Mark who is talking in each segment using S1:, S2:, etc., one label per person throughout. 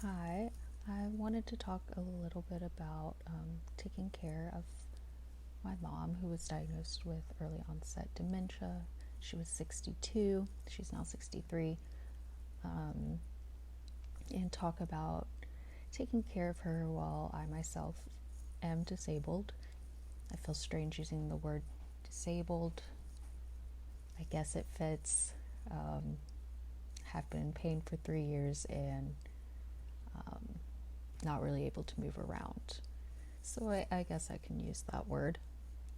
S1: Hi, I wanted to talk a little bit about taking care of my mom who was diagnosed with early onset dementia. She was 62, she's now 63, and talk about taking care of her while I myself am disabled. I feel strange using the word disabled. I guess it fits. Have been in pain for 3 years and not really able to move around. So I guess I can use that word.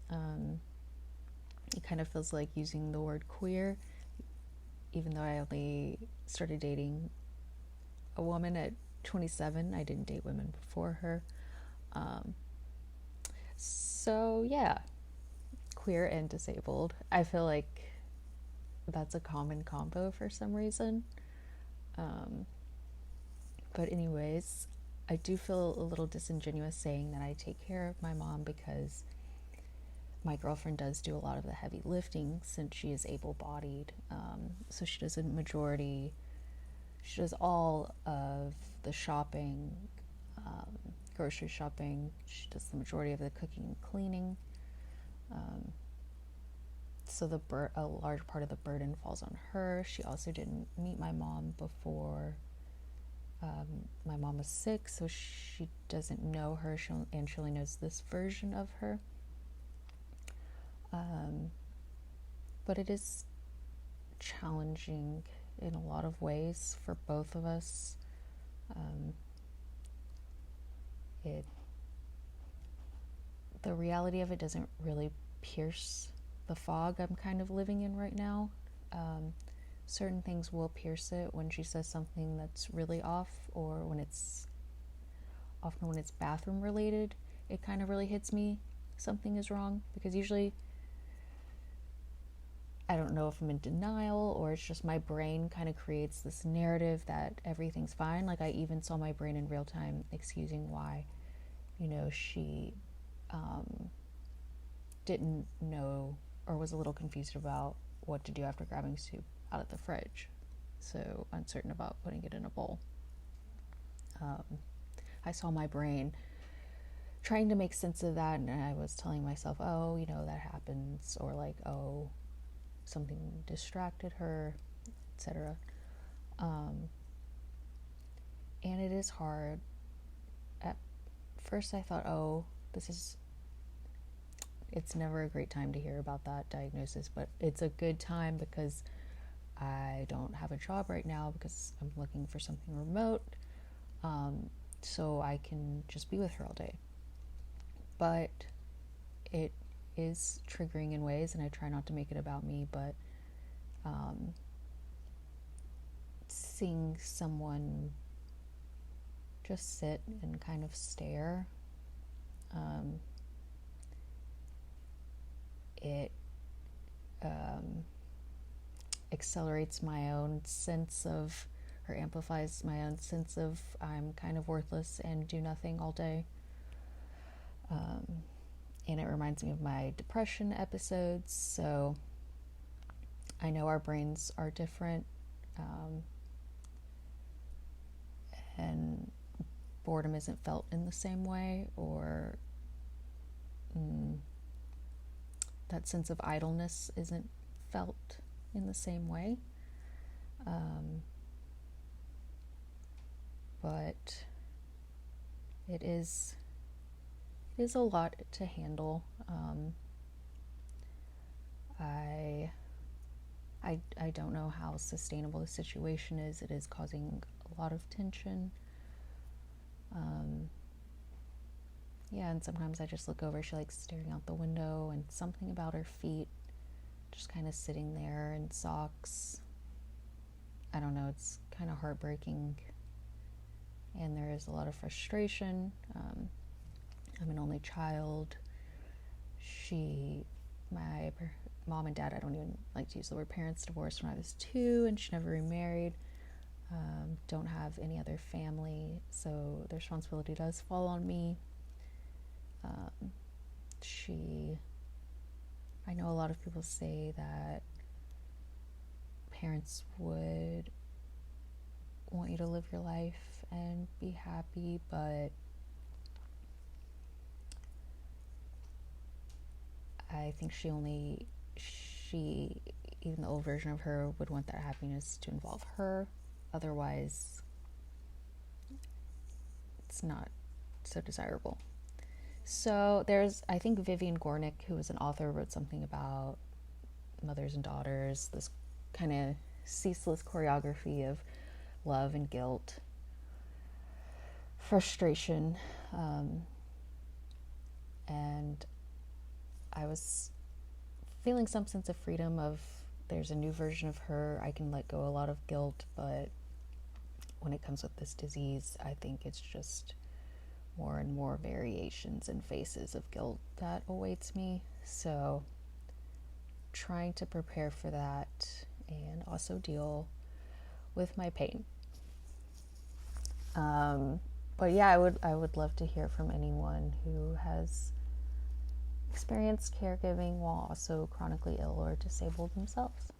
S1: It kind of feels like using the word queer, even though I only started dating a woman at 27. I didn't date women before her. So yeah, queer and disabled. I feel like that's a common combo for some reason. But anyways, I do feel a little disingenuous saying that I take care of my mom because my girlfriend does do a lot of the heavy lifting since she is able-bodied. So she does all of the shopping, grocery shopping. She does the majority of the cooking and cleaning. So a large part of the burden falls on her. She also didn't meet my mom before my mom was sick, so she doesn't know her, and she only knows this version of her. But it is challenging in a lot of ways for both of us. The reality of it doesn't really pierce the fog I'm kind of living in right now. Certain things will pierce it when she says something that's really off, or often when it's bathroom related, it kind of really hits me something is wrong, because usually I don't know if I'm in denial or it's just my brain kind of creates this narrative that everything's fine. Like I even saw my brain in real time excusing why, she didn't know or was a little confused about what to do after grabbing soup out of the fridge. So uncertain about putting it in a bowl. I saw my brain trying to make sense of that, and I was telling myself, oh, that happens, or like, oh, something distracted her, etc. And it is hard. At first I thought, oh, it's never a great time to hear about that diagnosis, but it's a good time because I don't have a job right now because I'm looking for something remote, so I can just be with her all day. But it is triggering in ways, and I try not to make it about me, but seeing someone just sit and kind of stare, it accelerates my own sense of, or amplifies my own sense of, I'm kind of worthless and do nothing all day. And it reminds me of my depression episodes, so I know our brains are different, and boredom isn't felt in the same way, or that sense of idleness isn't felt in the same way. But it is a lot to handle. I don't know how sustainable the situation is. It is causing a lot of tension. Yeah, and sometimes I just look over, she likes staring out the window, and something about her feet just kind of sitting there in socks. I don't know, it's kind of heartbreaking, and there is a lot of frustration. I'm an only child. My mom and dad, I don't even like to use the word parents, divorced when I was 2, and she never remarried. Don't have any other family, so the responsibility does fall on me. I know a lot of people say that parents would want you to live your life and be happy, but I think even the old version of her would want that happiness to involve her. Otherwise, it's not so desirable. So I think Vivian Gornick, who was an author, wrote something about mothers and daughters, this kind of ceaseless choreography of love and guilt, frustration, and I was feeling some sense of freedom of there's a new version of her. I can let go a lot of guilt, but when it comes with this disease, I think it's just more and more variations and faces of guilt that awaits me. So trying to prepare for that and also deal with my pain. But yeah, I would love to hear from anyone who has experienced caregiving while also chronically ill or disabled themselves.